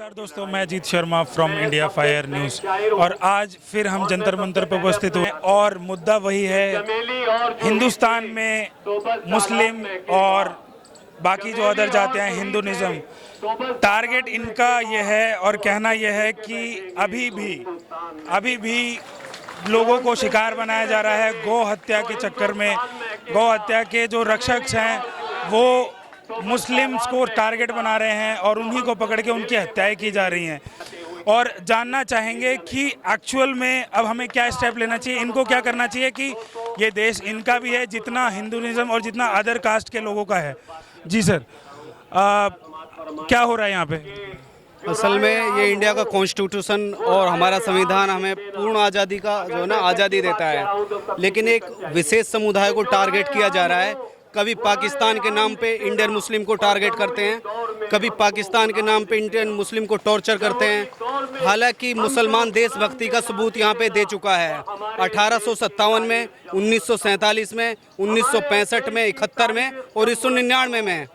नमस्कार दोस्तों, मैं Ajit Sharma from India fire news. और आज फिर हम जंतर मंतर पर उपस्थित हुए और मुद्दा वही है, हिंदुस्तान में मुस्लिम और बाकी जो अदर जाते हैं हिंदुइज्म, टारगेट इनका ये है और कहना यह है कि अभी भी लोगों को शिकार बनाया जा रहा है। गौ हत्या के चक्कर में गौ हत्या के जो रक्षक हैं वो मुस्लिम्स को टारगेट बना रहे हैं और उन्हीं को पकड़ के उनकी हत्याएं की जा रही हैं। और जानना चाहेंगे कि एक्चुअल में अब हमें क्या स्टेप लेना चाहिए, इनको क्या करना चाहिए कि ये देश इनका भी है जितना हिंदुइज्म और जितना अदर कास्ट के लोगों का है। जी सर, क्या हो रहा है यहाँ पे? असल में ये इंडिया का कॉन्स्टिट्यूशन और हमारा संविधान हमें पूर्ण आज़ादी का जो है ना आज़ादी देता है, लेकिन एक विशेष समुदाय को टारगेट किया जा रहा है। कभी पाकिस्तान के नाम पे इंडियन मुस्लिम को टारगेट करते हैं, कभी पाकिस्तान के नाम पे इंडियन मुस्लिम को टॉर्चर करते हैं। हालांकि मुसलमान देशभक्ति का सबूत यहाँ पे दे चुका है 1857 में, 1947 में, 1965 में, 71 में और 1999 में।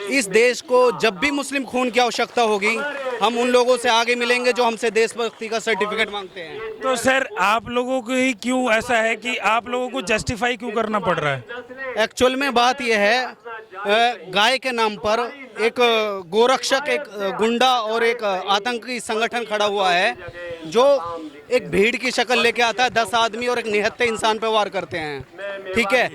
इस देश को जब भी मुस्लिम खून की आवश्यकता होगी, हम उन लोगों से आगे मिलेंगे जो हमसे देशभक्ति का सर्टिफिकेट मांगते हैं। तो सर, आप लोगों को ही क्यों ऐसा है कि आप लोगों को जस्टिफाई क्यों करना पड़ रहा है? एक्चुअल में बात यह है, गाय के नाम पर एक गोरक्षक, एक गुंडा और एक आतंकी संगठन खड़ा हुआ है जो एक भीड़ की शक्ल लेके आता है। 10 आदमी और एक निहत्थे इंसान पर वार करते हैं। ठीक है,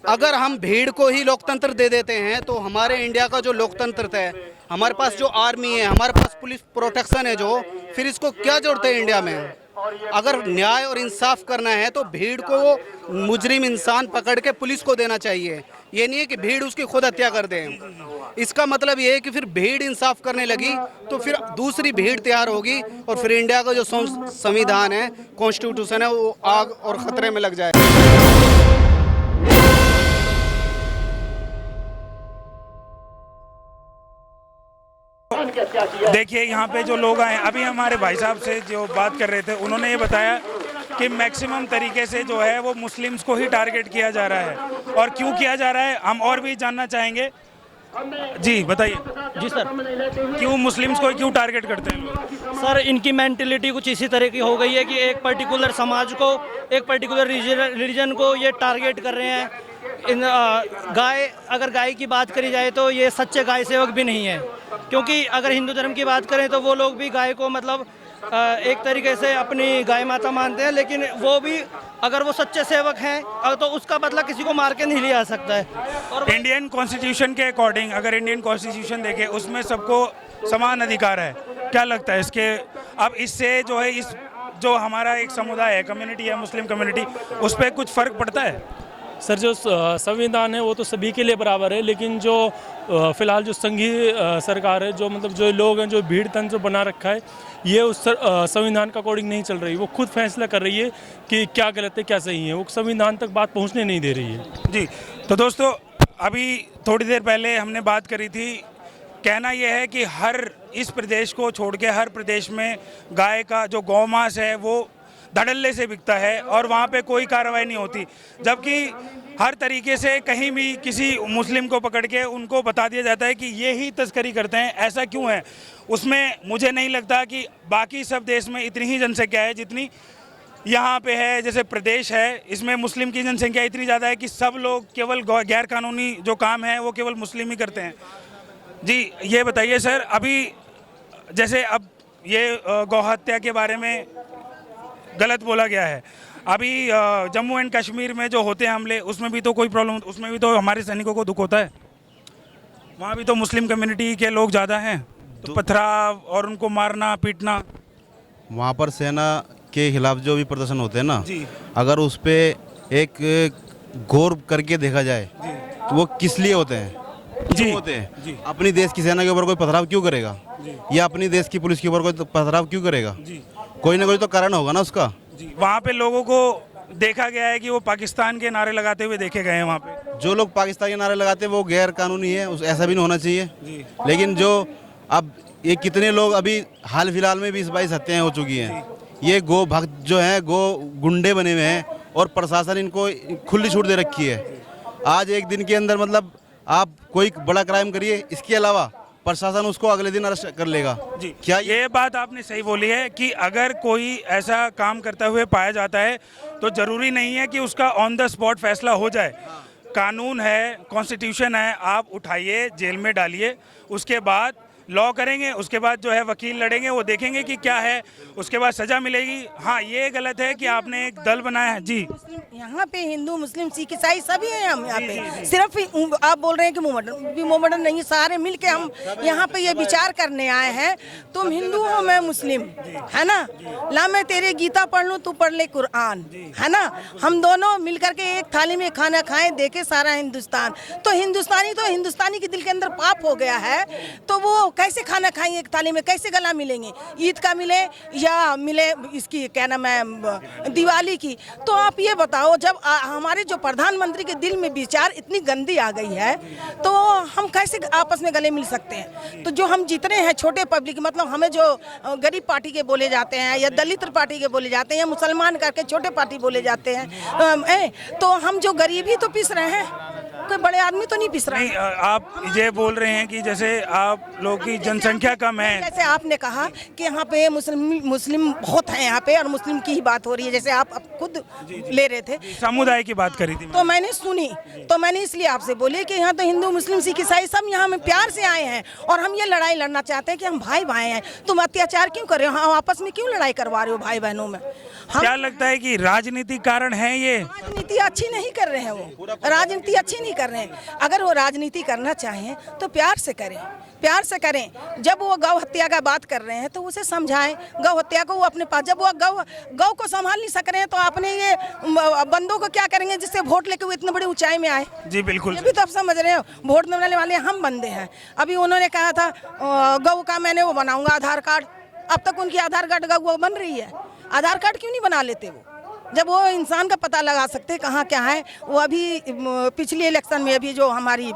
अगर हम भीड़ को ही लोकतंत्र दे देते हैं तो हमारे इंडिया का जो लोकतंत्र है, हमारे पास जो आर्मी है, हमारे पास पुलिस प्रोटेक्शन है, जो फिर इसको क्या जरूरत है इंडिया में? अगर न्याय और इंसाफ करना है तो भीड़ को मुजरिम इंसान पकड़ के पुलिस को देना चाहिए। ये नहीं है कि भीड़ उसकी खुद हत्या कर दे। इसका मतलब ये है कि फिर भीड़ इंसाफ करने लगी तो फिर दूसरी भीड़ तैयार होगी और फिर इंडिया का जो संविधान है, कॉन्स्टिट्यूशन है, वो आग और खतरे में लग जाएगा। देखिए, यहाँ पे जो लोग आए, अभी हमारे भाई साहब से जो बात कर रहे थे, उन्होंने ये बताया कि मैक्सिमम तरीके से जो है वो मुस्लिम्स को ही टारगेट किया जा रहा है। और क्यों किया जा रहा है हम और भी जानना चाहेंगे। जी बताइए। जी सर, क्यों मुस्लिम्स को क्यों टारगेट करते हैं लोग? सर इनकी मेंटेलिटी कुछ इसी तरह की हो गई है कि एक पर्टिकुलर समाज को, एक पर्टिकुलर रिलीजन को ये टारगेट कर रहे हैं। अगर गाय की बात करी जाए तो ये सच्चे गाय सेवक भी नहीं है, क्योंकि अगर हिंदू धर्म की बात करें तो वो लोग भी गाय को मतलब एक तरीके से अपनी गाय माता मानते हैं, लेकिन वो भी अगर वो सच्चे सेवक हैं तो उसका बदला किसी को मार के नहीं लिया सकता है। और इंडियन कॉन्स्टिट्यूशन के अकॉर्डिंग, अगर इंडियन कॉन्स्टिट्यूशन देखें, उसमें सबको समान अधिकार है। क्या लगता है इसके, अब इससे जो है इस जो हमारा एक समुदाय है, कम्युनिटी है, मुस्लिम कम्युनिटी, उस पर कुछ फ़र्क पड़ता है? सर, जो संविधान है वो तो सभी के लिए बराबर है, लेकिन जो फिलहाल जो संघीय सरकार है, जो मतलब जो लोग हैं, जो भीड़ तंत्र बना रखा है, ये उस संविधान का अकॉर्डिंग नहीं चल रही। वो खुद फैसला कर रही है कि क्या गलत है क्या सही है, वो संविधान तक बात पहुंचने नहीं दे रही है। जी, तो दोस्तों, अभी थोड़ी देर पहले हमने बात करी थी। कहना यह है कि हर इस प्रदेश को छोड़ के हर प्रदेश में गाय का जो गौमांस है वो धड़ल्ले से बिकता है और वहाँ पे कोई कार्रवाई नहीं होती, जबकि हर तरीके से कहीं भी किसी मुस्लिम को पकड़ के उनको बता दिया जाता है कि ये ही तस्करी करते हैं। ऐसा क्यों है? उसमें मुझे नहीं लगता कि बाकी सब देश में इतनी ही जनसंख्या है जितनी यहाँ पे है। जैसे प्रदेश है, इसमें मुस्लिम की जनसंख्या इतनी ज़्यादा है कि सब लोग केवल गैर कानूनी जो काम है वो केवल मुस्लिम ही करते हैं। जी ये बताइए सर, अभी जैसे अब ये गौ हत्या के बारे में गलत बोला गया है, अभी जम्मू एंड कश्मीर में जो होते हैं हमले, उसमें भी तो कोई प्रॉब्लम, उसमें भी तो हमारे सैनिकों को दुख होता है। वहाँ भी तो मुस्लिम कम्युनिटी के लोग ज़्यादा हैं, तो पथराव और उनको मारना पीटना। वहाँ पर सेना के खिलाफ जो भी प्रदर्शन होते हैं ना जी, अगर उस पर एक गौर करके देखा जाए तो वो किस लिए होते हैं? जी होते हैं जी, अपनी देश की सेना के ऊपर कोई पथराव क्यों करेगा, या अपनी देश की पुलिस के ऊपर कोई पथराव क्यों करेगा? जी कोई ना कोई तो कारण होगा ना उसका। जी, वहाँ पे लोगों को देखा गया है कि वो पाकिस्तान के नारे लगाते हुए देखे गए हैं। वहाँ पे जो लोग पाकिस्तान के नारे लगाते हैं वो गैर कानूनी है, ऐसा भी नहीं होना चाहिए। जी, लेकिन जो अब ये कितने लोग अभी हाल फिलहाल में 20-22 हत्याएं हो चुकी हैं, ये गो भक्त जो हैं, गो गुंडे बने हुए हैं और प्रशासन इनको खुली छूट दे रखी है। आज एक दिन के अंदर मतलब आप कोई बड़ा क्राइम करिए, इसके अलावा प्रशासन उसको अगले दिन अरेस्ट कर लेगा। जी, क्या ये बात आपने सही बोली है कि अगर कोई ऐसा काम करते हुए पाया जाता है तो ज़रूरी नहीं है कि उसका ऑन द स्पॉट फैसला हो जाए। कानून है, कॉन्स्टिट्यूशन है, आप उठाइए, जेल में डालिए, उसके बाद लॉ करेंगे, उसके बाद जो है वकील लड़ेंगे, वो देखेंगे कि क्या है, उसके बाद सज़ा मिलेगी। हाँ, ये गलत है कि आपने एक दल बनाया है। जी, यहाँ पे हिंदू, मुस्लिम, सिख, ईसाई सभी हैं हम यहाँ पे। सिर्फ आप बोल रहे हैं कि मोहम्मदन नहीं, सारे मिल के हम यहाँ पे ये विचार करने आए हैं। तुम हिंदू हो, मैं मुस्लिम, है ना। ला मैं तेरे गीता पढ़ लूँ, तू पढ़ ले कुरान, है ना। हम दोनों मिल करके एक थाली में खाना खाएं, देखे सारा हिंदुस्तान। तो हिंदुस्तानी के दिल के अंदर पाप हो गया है, तो वो कैसे खाना खाएंगे एक थाली में, कैसे गला मिलेंगे। ईद का मिले या मिले इसकी क्या नाम है, दिवाली की। तो आप ये बताओ, जब हमारे जो प्रधानमंत्री के दिल में विचार इतनी गंदी आ गई है, तो हम कैसे आपस में गले मिल सकते हैं। तो जो हम जितने हैं छोटे पब्लिक, मतलब हमें जो गरीब पार्टी के बोले जाते हैं या दलित पार्टी के बोले जाते हैं या मुसलमान करके छोटे पार्टी बोले जाते हैं, तो हम जो गरीब ही तो पिस रहे हैं, कोई बड़े आदमी तो नहीं पिस रहे नहीं, हैं। आप ये बोल रहे हैं कि जैसे आप लोग की जनसंख्या कम है। जैसे आपने कहा कि यहाँ पे मुस्लिम बहुत हैं यहाँ पे, और मुस्लिम की ही बात हो रही है, जैसे आप खुद ले रहे थे, समुदाय की बात करी थी। तो मैंने सुनी, तो मैंने इसलिए आपसे बोली कि यहाँ तो हिंदू, मुस्लिम, सिख, ईसाई सब यहाँ में प्यार से आए हैं, और हम ये लड़ाई लड़ना चाहते हैं कि हम भाई भाई हैं। तुम अत्याचार क्यों कर रहे हो, हम आपस में क्यों लड़ाई करवा रहे हो भाई बहनों में। क्या लगता है कि राजनीतिक कारण है ये? राजनीति अच्छी नहीं कर रहे हैं, वो राजनीति अच्छी नहीं कर रहे हैं। अगर वो राजनीति करना चाहें तो प्यार से करें, प्यार से करें। जब वो गौ हत्या का बात कर रहे हैं तो उसे समझाएं, गौ हत्या को वो अपने पास, जब वो गौ को संभाल नहीं सक रहे हैं तो अपने ये बंदों को क्या करेंगे जिससे वोट लेके वो इतने बड़ी ऊंचाई में आए। जी बिल्कुल, ये भी तो आप समझ रहे हो, वोट देने वाले हम बंदे हैं। अभी उन्होंने कहा था गौ का मैंने वो बनाऊंगा आधार कार्ड, अब तक उनकी आधार कार्ड गौ बन रही है। आधार कार्ड क्यों नहीं बना लेते वो, जब वो इंसान का पता लगा सकते कहाँ क्या है। वो अभी पिछले इलेक्शन में, अभी जो हमारी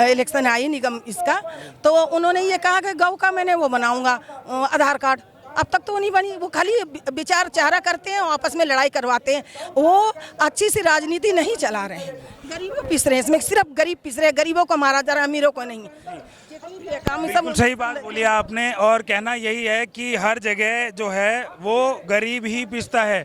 इलेक्शन आई निगम इसका, तो उन्होंने ये कहा कि गौ का मैंने वो बनाऊंगा आधार कार्ड, अब तक तो वो नहीं बनी। वो खाली विचार चारा करते हैं और आपस में लड़ाई करवाते हैं। वो अच्छी सी राजनीति नहीं चला रहे हैं, गरीबों पिस रहे हैं, इसमें सिर्फ गरीब पिस रहे हैं, गरीबों को मारा जा रहा है, अमीरों को नहीं। बिल्कुल सही बात बोली आपने, और कहना यही है कि हर जगह जो है वो गरीब ही पिसता है,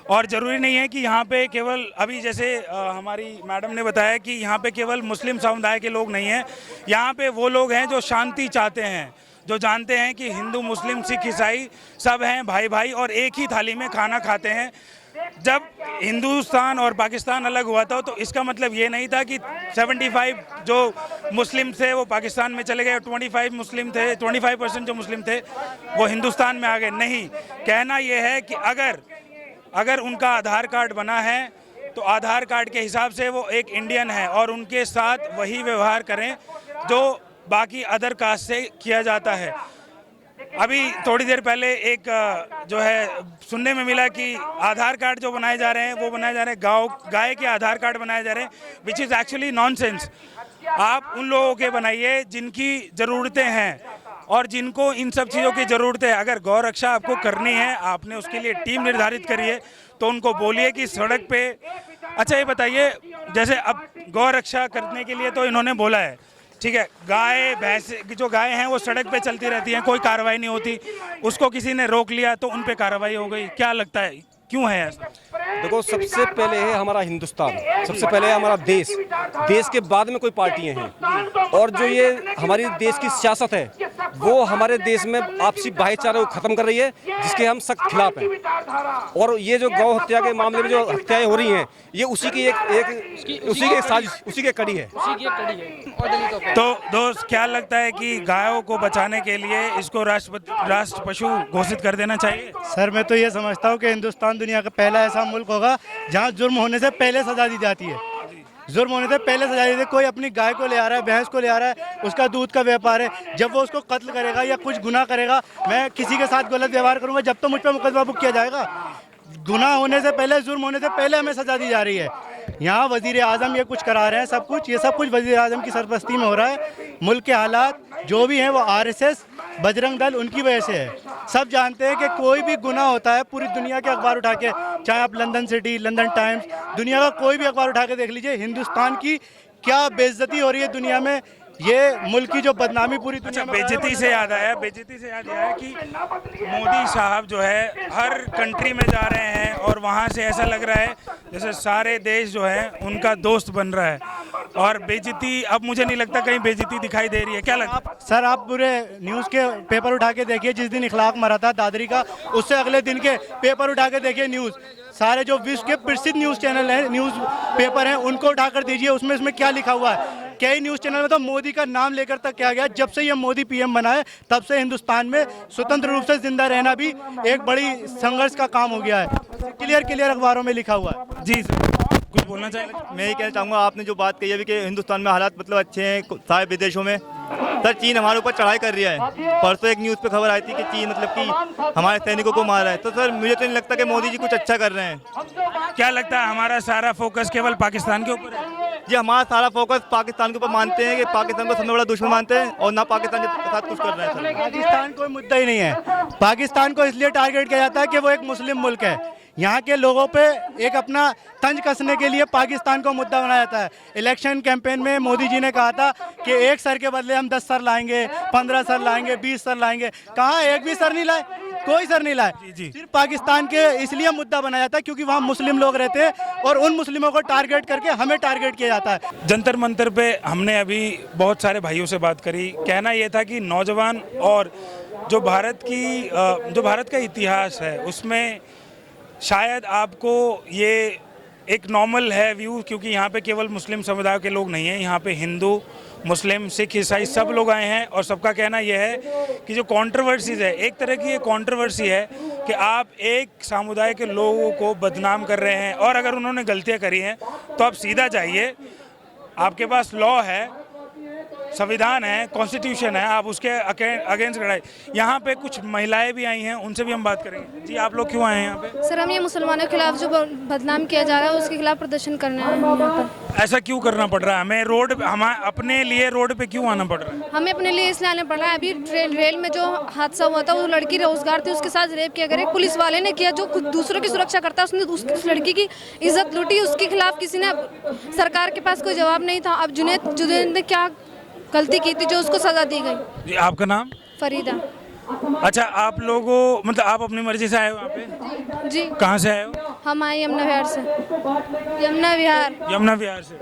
और ज़रूरी नहीं है कि यहाँ पे केवल, अभी जैसे हमारी मैडम ने बताया कि यहाँ पे केवल मुस्लिम समुदाय के लोग नहीं हैं, यहाँ पे वो लोग हैं जो शांति चाहते हैं, जो जानते हैं कि हिंदू, मुस्लिम, सिख, ईसाई सब हैं भाई भाई, और एक ही थाली में खाना खाते हैं। जब हिंदुस्तान और पाकिस्तान अलग हुआ था तो इसका मतलब ये नहीं था कि 75 जो मुस्लिम थे वो पाकिस्तान में चले गए, 25 मुस्लिम थे, 25% जो मुस्लिम थे वो हिंदुस्तान में आ गए। नहीं, कहना ये है कि अगर उनका आधार कार्ड बना है तो आधार कार्ड के हिसाब से वो एक इंडियन है, और उनके साथ वही व्यवहार करें जो बाकी अदर कास्ट से किया जाता है। अभी थोड़ी देर पहले एक जो है सुनने में मिला कि आधार कार्ड जो बनाए जा रहे हैं वो बनाए जा रहे हैं गाय के आधार कार्ड बनाए जा रहे हैं, विच इज़ एक्चुअली नॉनसेंस। आप उन लोगों के बनाइए जिनकी ज़रूरतें हैं और जिनको इन सब चीज़ों की ज़रूरत है। अगर गौ रक्षा आपको करनी है, आपने उसके लिए टीम निर्धारित करी है, तो उनको बोलिए कि सड़क पे। अच्छा ये बताइए, जैसे अब गौ रक्षा करने के लिए तो इन्होंने बोला है, ठीक है, गाय भैंस जो गाय हैं वो सड़क पे चलती रहती हैं, कोई कार्रवाई नहीं होती, उसको किसी ने रोक लिया तो उन पे कार्रवाई हो गई। क्या लगता है क्यों है ऐसा? देखो, सबसे पहले है हमारा हिंदुस्तान, सबसे पहले है हमारा देश, देश के बाद में कोई पार्टियां हैं। और जो ये हमारी देश की सियासत है वो हमारे देश में आपसी भाईचारे को खत्म कर रही है, जिसके हम सख्त खिलाफ हैं। और ये जो गौ हत्या के मामले में जो हत्याएं हो रही हैं, ये उसी की एक साजिश, उसी की कड़ी है। तो दोस्त, क्या लगता है कि गायों को बचाने के लिए इसको राष्ट्र पशु घोषित कर देना चाहिए? सर मैं तो ये समझता हूँ कि हिंदुस्तान दुनिया का पहला ऐसा मुल्क होगा जहाँ जुर्म होने से पहले सजा दी जाती है। जुर्म होने से पहले सजा दी जाती है। कोई अपनी गाय को ले आ रहा है, भैंस को ले आ रहा है, उसका दूध का व्यापार है, जब वो उसको कत्ल करेगा या कुछ गुनाह करेगा, मैं किसी के साथ गलत व्यवहार करूंगा, जब तो मुझ पर मुकदमा बुक किया जाएगा। गुनाह होने से पहले, जुर्म होने से पहले हमें सजा दी जा रही है। यहाँ वजीर आजम ये कुछ करा रहे हैं, सब कुछ, ये सब कुछ वजीर आजम की सरपरस्ती में हो रहा है। मुल्क के हालात जो भी हैं वो RSS, बजरंग दल, उनकी वजह से है। सब जानते हैं कि कोई भी गुनाह होता है, पूरी दुनिया के अखबार उठा के, चाहे आप लंदन सिटी, लंदन टाइम्स, दुनिया का कोई भी अखबार उठा के देख लीजिए, हिंदुस्तान की क्या बेइज्जती हो रही है दुनिया में, ये मुल्क की जो बदनामी पूरी अच्छा, दुनिया में बेइज्जती से याद आया कि मोदी साहब जो है हर कंट्री में जा रहे हैं और वहाँ से ऐसा लग रहा है जैसे सारे देश जो है उनका दोस्त बन रहा है, और बेइज्जती अब मुझे नहीं लगता कहीं बेइज्जती दिखाई दे रही है, क्या लगता है? सर आप पूरे न्यूज़ के पेपर उठा के देखिए, जिस दिन इखलाक मरा था दादरी का, उससे अगले दिन के पेपर उठा के देखिए न्यूज़, सारे जो विश्व के प्रसिद्ध न्यूज़ चैनल हैं, न्यूज़ पेपर हैं, उनको उठाकर दीजिए, उसमें क्या लिखा हुआ है। कई न्यूज़ चैनल में तो मोदी का नाम लेकर तक क्या गया, जब से ये मोदी पीएम बना है तब से हिंदुस्तान में स्वतंत्र रूप से जिंदा रहना भी एक बड़ी संघर्ष का काम हो गया है। क्लियर अखबारों में लिखा हुआ है। जी सर, कुछ बोलना चाहेंगे? मैं ये कहना चाहूँगा, आपने जो बात कही अभी कि हिंदुस्तान में हालात मतलब अच्छे हैं सारे विदेशों में, सर चीन हमारे ऊपर चढ़ाई कर रहा है। परसों एक न्यूज़ पे खबर आई थी कि चीन मतलब कि हमारे सैनिकों को मार रहा है। तो सर मुझे तो नहीं लगता कि मोदी जी कुछ अच्छा कर रहे हैं। क्या लगता है हमारा सारा फोकस केवल पाकिस्तान के ऊपर है? जी हमारा सारा फोकस पाकिस्तान के ऊपर मानते हैं कि पाकिस्तान को सबसे बड़ा दुश्मन मानते हैं और ना पाकिस्तान के साथ कुछ कर रहे हैं। सर पाकिस्तान कोई मुद्दा ही नहीं है। पाकिस्तान को इसलिए टारगेट किया जाता है कि वो एक मुस्लिम मुल्क है। यहाँ के लोगों पे एक अपना तंज कसने के लिए पाकिस्तान को मुद्दा बनाया जाता है। इलेक्शन कैंपेन में मोदी जी ने कहा था कि एक सर के बदले हम 10 सर लाएंगे, 15 सर लाएंगे, 20 सर लाएंगे। कहाँ एक भी सर नहीं लाए, कोई सर नहीं लाए। सिर्फ पाकिस्तान के इसलिए मुद्दा बनाया जाता है क्योंकि वहाँ मुस्लिम लोग रहते हैं और उन मुस्लिमों को टारगेट करके हमें टारगेट किया जाता है। जंतर मंतर पे हमने अभी बहुत सारे भाइयों से बात करी। कहना ये था कि नौजवान और जो भारत का इतिहास है उसमें शायद आपको ये एक नॉर्मल है व्यू, क्योंकि यहाँ पे केवल मुस्लिम समुदाय के लोग नहीं हैं, यहाँ पे हिंदू, मुस्लिम, सिख, ईसाई सब लोग आए हैं। और सबका कहना यह है कि जो कंट्रोवर्सीज है, एक तरह की ये कंट्रोवर्सी है कि आप एक समुदाय के लोगों को बदनाम कर रहे हैं, और अगर उन्होंने गलतियाँ करी हैं तो आप सीधा जाइए, आपके पास लॉ है, संविधान है, कॉन्स्टिट्यूशन है, आप उसके अगेंस्ट लड़ाई। यहाँ पे कुछ महिलाएं भी आई हैं, उनसे भी हम बात करेंगे। जी आप लोग क्यों आए हैं यहाँ पे? सर हम ये मुसलमानों के खिलाफ जो बदनाम किया जा रहा है उसके खिलाफ प्रदर्शन करने आए हैं यहाँ पर। ऐसा क्यों करना पड़ रहा है हमें? हम अपने लिए रोड पे क्यों आना पड़ रहा है? हमें अपने लिए इसलिए आना पड़ रहा है, अभी रेल में जो हादसा हुआ था, वो लड़की रोजगार थी, उसके साथ रेप किया गया। एक पुलिस वाले ने किया जो खुद दूसरों की सुरक्षा करता है, उसने उस लड़की की इज्जत लूटी, उसके खिलाफ किसी ने, सरकार के पास कोई जवाब नहीं था। अब जुनैद ने क्या गलती की थी जो उसको सजा दी गई? जी आपका नाम? फरीदा। अच्छा, आप लोगों मतलब आप अपनी मर्जी से आए हो यहाँ पे? जी। कहाँ से आए हो? हम आए यमुना विहार से। यमुना विहार से।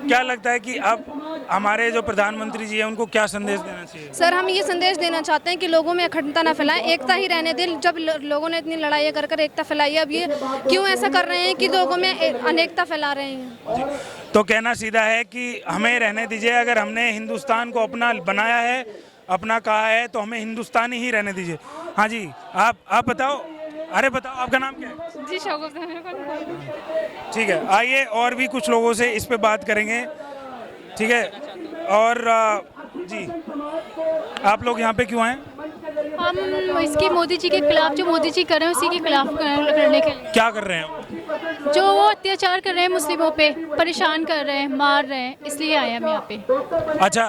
क्या लगता है कि अब हमारे जो प्रधानमंत्री जी हैं उनको क्या संदेश देना चाहिए? सर हम ये संदेश देना चाहते हैं कि लोगों में अखंडता ना फैलाएं, एकता ही रहने दें। जब लोगों ने इतनी लड़ाई कर एकता फैलाई है, अब ये क्यों ऐसा कर रहे हैं कि लोगों में अनेकता फैला रहे हैं? तो कहना सीधा है कि हमें रहने दीजिए। अगर हमने हिंदुस्तान को अपना बनाया है, अपना कहा है, तो हमें हिंदुस्तानी ही रहने दीजिए। हाँ जी, आप बताओ। अरे बताओ, आपका नाम क्या है? जी शौकत। ठीक है, आइए और भी कुछ लोगों से इस पे बात करेंगे। ठीक है, और जी आप लोग यहाँ पे क्यों आए? हम इसकी मोदी जी के खिलाफ, जो मोदी जी कर रहे हैं उसी के खिलाफ करने के लिए। क्या कर रहे हैं? जो वो अत्याचार कर रहे हैं मुस्लिमों पे, परेशान कर रहे हैं, मार रहे हैं, इसलिए आए हम यहाँ पे। अच्छा,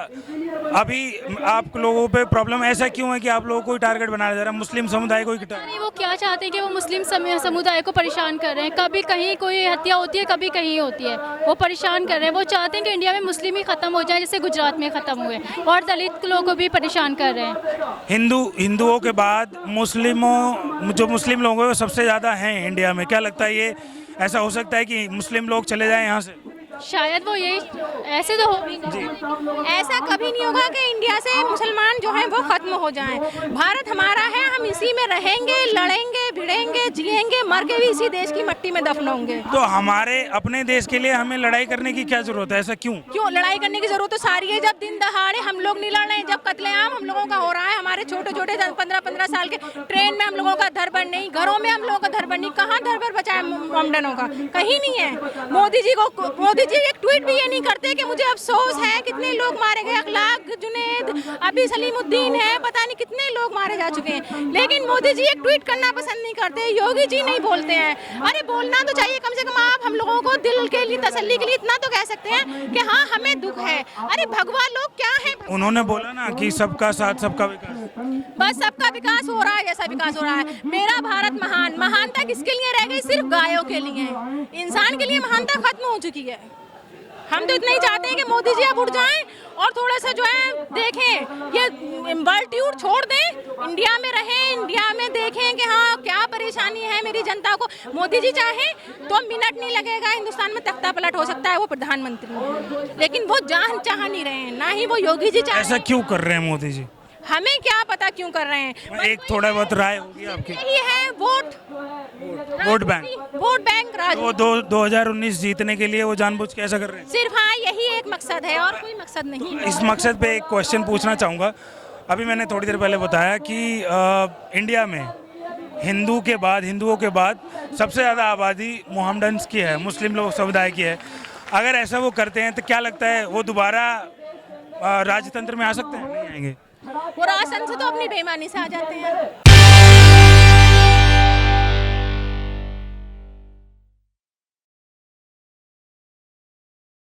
अभी आप लोगों पे प्रॉब्लम ऐसा क्यों है कि आप लोगों को टारगेट बनाया जा रहा है, मुस्लिम समुदाय को? नहीं, वो क्या चाहते हैं कि वो मुस्लिम समुदाय को परेशान कर रहे हैं। कभी कहीं कोई हत्या होती है, कभी कहीं होती है, वो परेशान कर रहे हैं। वो चाहते हैं कि इंडिया में मुस्लिम ही खत्म हो जाए, जैसे गुजरात में खत्म हुए, और दलित लोगों को भी परेशान कर रहे हैं। हिंदुओं के बाद जो मुस्लिम लोग हैं सबसे ज़्यादा हैं इंडिया में। क्या लगता है ये ऐसा हो सकता है कि मुस्लिम लोग चले जाएं यहाँ से? शायद वो यही, ऐसे तो हो भी नहीं। ऐसा कभी नहीं होगा कि इंडिया से मुसलमान जो हैं वो खत्म हो जाएं। भारत हमारा है, हम इसी में रहेंगे, लड़ेंगे, भिड़ेंगे, जिएंगे, मर के भी इसी देश की मिट्टी में दफन होंगे। तो हमारे अपने देश के लिए हमें लड़ाई करने की क्या जरूरत है? ऐसा क्यों लड़ाई करने की जरूरत तो सारी है। जब दिन दहाड़े हम लोग नहीं लड़ रहे हैं, जब कत्लेआम हम लोगों का हो रहा है, हमारे छोटे छोटे 15-15 साल के, ट्रेन में हम लोगों का धरबन नहीं, घरों में हम लोगों का धरबन नहीं। कहाँ धरबन बचा है मोमडनों का? कहीं नहीं है। मोदी जी एक ट्वीट भी ये नहीं करते कि मुझे अफसोस है कितने लोग मारे गए, अखलाक, जुनैद, अभी सलीमुद्दीन है, पता नहीं कितने लोग मारे जा चुके हैं। लेकिन मोदी जी एक ट्वीट करना पसंद नहीं करते, योगी जी नहीं बोलते हैं। अरे बोलना तो चाहिए कम से कम। आप हम लोगों को दिल के लिए, तसल्ली के लिए इतना तो कह सकते हैं कि हाँ हमें दुख है। अरे भगवान लोग क्या है? उन्होंने बोला ना कि सबका साथ सबका विकास। बस सबका विकास हो रहा है जैसा विकास हो रहा है। मेरा भारत महान, महानता किसके लिए रह गई? सिर्फ गायों के लिए। इंसान के लिए महानता खत्म हो चुकी है। हम तो इतना ही चाहते हैं कि मोदी जी अब उठ जाएं और थोड़ा सा जो है देखें, ये वर्ल्ड टूर छोड़ दें, इंडिया में रहें, इंडिया में देखें कि हाँ क्या परेशानी है मेरी जनता को। मोदी जी चाहे तो मिनट नहीं लगेगा, हिंदुस्तान में तख्ता पलट हो सकता है, वो प्रधानमंत्री हैं, लेकिन वो चाह नहीं रहे हैं, ना ही वो योगी जी चाह रहे ऐसा हैं। क्यों कर रहे हैं मोदी जी? हमें क्या पता क्यों कर रहे हैं। एक थोड़ा बहुत राय होगी आपकी। यही है वोट बैंक राज। वो 2019 जीतने के लिए वो जानबूझ के ऐसा कर रहे हैं। सिर्फ हाँ यही एक मकसद है और कोई मकसद नहीं है। इस मकसद पे एक क्वेश्चन पूछना चाहूँगा। अभी मैंने थोड़ी देर पहले बताया कि इंडिया में हिंदुओं के बाद सबसे ज़्यादा आबादी मोहम्मडन्स की है, मुस्लिम लोग समुदाय की है। अगर ऐसा वो करते हैं तो क्या लगता है वो दोबारा राजतंत्र में आ सकते हैं? नहीं आएंगे। वो राशन से तो अपनी बेईमानी से आ जाते हैं।